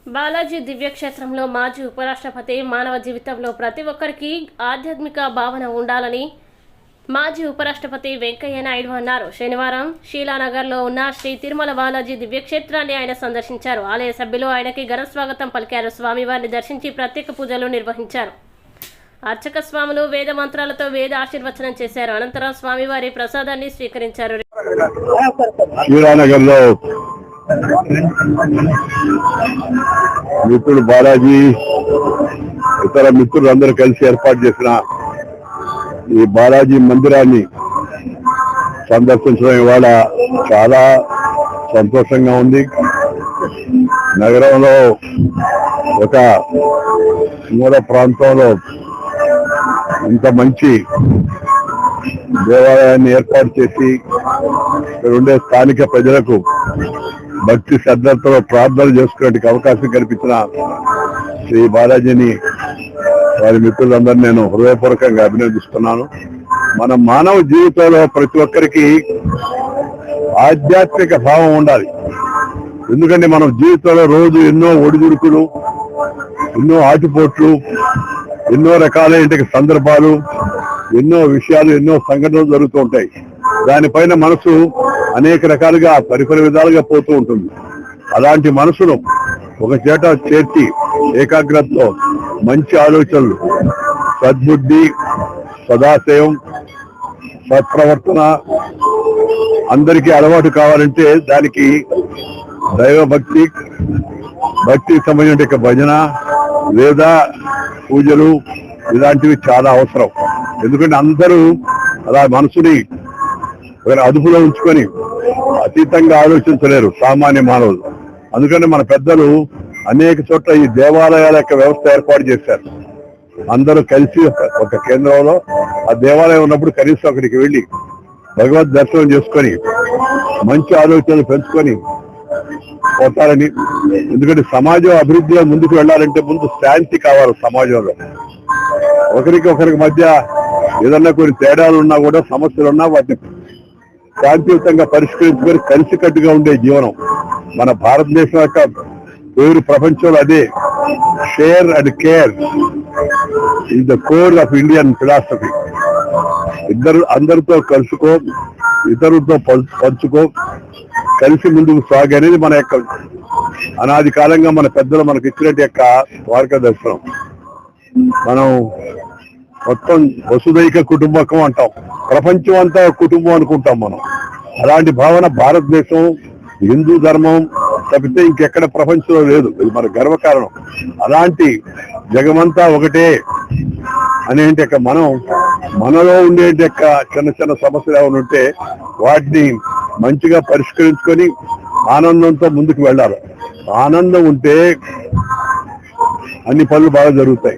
బాలాజీ దివ్యక్షేత్రంలో మాజీ ఉపరాష్ట్రపతి మానవ జీవితంలో ప్రతి ఒక్కరికి ఆధ్యాత్మిక భావన ఉండాలని మాజీ ఉపరాష్ట్రపతి వెంకయ్య నాయుడు అన్నారు. శనివారం శీలానగర్లో ఉన్న శ్రీ తిరుమల బాలాజీ దివ్యక్షేత్రాన్ని ఆయన సందర్శించారు. ఆలయ సభ్యులు ఆయనకి ఘన స్వాగతం పలికారు. స్వామివారిని దర్శించి ప్రత్యేక పూజలు నిర్వహించారు. అర్చక స్వాములు వేద మంత్రాలతో వేద ఆశీర్వచనం చేశారు. అనంతరం స్వామివారి ప్రసాదాన్ని స్వీకరించారు. శీలానగర్లో మిత్రుడు బాలాజీ ఇతర మిత్రులందరూ కలిసి ఏర్పాటు చేసిన ఈ బాలాజీ మందిరాన్ని సందర్శించడం ఇవాళ చాలా సంతోషంగా ఉంది. నగరంలో ఒక మూల ప్రాంతంలో ఇంత మంచి దేవాలయాన్ని ఏర్పాటు చేసి ఇక్కడ ఉండే స్థానిక ప్రజలకు భక్తి శ్రద్ధలతో ప్రార్థన చేసుకునే అవకాశం కల్పించిన శ్రీ బాలాజీని వారి మిత్రులందరూ నేను హృదయపూర్వకంగా అభినందిస్తున్నాను. మన మానవ జీవితంలో ప్రతి ఒక్కరికి ఆధ్యాత్మిక భావం ఉండాలి. ఎందుకంటే మనం జీవితంలో రోజు ఎన్నో ఒడిదుడుకులు, ఎన్నో ఆటుపోట్లు, ఎన్నో రకాలైన సందర్భాలు, ఎన్నో విషయాలు, ఎన్నో సంఘటనలు జరుగుతూ ఉంటాయి. దానిపైన మనసు అనేక రకాలుగా పరిపరి విధాలుగా పోతూ ఉంటుంది. అలాంటి మనసును ఒక చేట చేర్చి ఏకాగ్రతతో మంచి ఆలోచనలు, సద్బుద్ధి, సదాశయం, సత్ప్రవర్తన అందరికీ అలవాటు కావాలంటే దానికి దైవభక్తి, భక్తికి సంబంధించిన భజన, వేద పూజలు ఇలాంటివి చాలా అవసరం. ఎందుకంటే అందరూ అలా మనసుని అదుపులో ఉంచుకొని అతీతంగా ఆలోచించలేరు సామాన్య మానవులు. అందుకని మన పెద్దలు అనేక చోట్ల ఈ దేవాలయాల యొక్క వ్యవస్థ ఏర్పాటు చేశారు. అందరూ కలిసి ఒక కేంద్రంలో ఆ దేవాలయం ఉన్నప్పుడు కనీసం అక్కడికి వెళ్ళి భగవద్ దర్శనం చేసుకొని మంచి ఆలోచనలు పెంచుకొని పోతారని. ఎందుకంటే సమాజం అభివృద్ధిలో ముందుకు వెళ్ళాలంటే ముందు శాంతి కావాలి. సమాజంలో ఒకరికి మధ్య ఏదన్నా కొన్ని తేడాలు ఉన్నా కూడా, సమస్యలు ఉన్నా వాటిని శాంతియుతంగా పరిష్కరించుకొని కలిసికట్టుగా ఉండే జీవనం మన భారతదేశం యొక్క పేరు ప్రపంచంలో అదే. Share and care is the core of Indian philosophy. అందరితో కలుసుకో, ఇతరులతో పంచుకో, కలిసి ముందుకు సాగు అనేది మన యొక్క అనాది కాలంగా మన పెద్దలు మనకు ఇచ్చినట్టు యొక్క మార్గదర్శనం. మనం మొత్తం వసుదైక కుటుంబకం అంటాం. ప్రపంచం అంతా కుటుంబం అనుకుంటాం మనం. అలాంటి భావన భారతదేశం, హిందూ ధర్మం తప్పితే ఇంకెక్కడ ప్రపంచంలో లేదు. ఇది మన గర్వకారణం. అలాంటి జగమంతా ఒకటే అనేటి మనం మనలో ఉండేటి చిన్న చిన్న సమస్యలు ఏమైనా ఉంటే వాటిని మంచిగా పరిష్కరించుకొని ఆనందంతో ముందుకు వెళ్ళాలి. ఆనందం ఉంటే అన్ని పనులు బాగా జరుగుతాయి.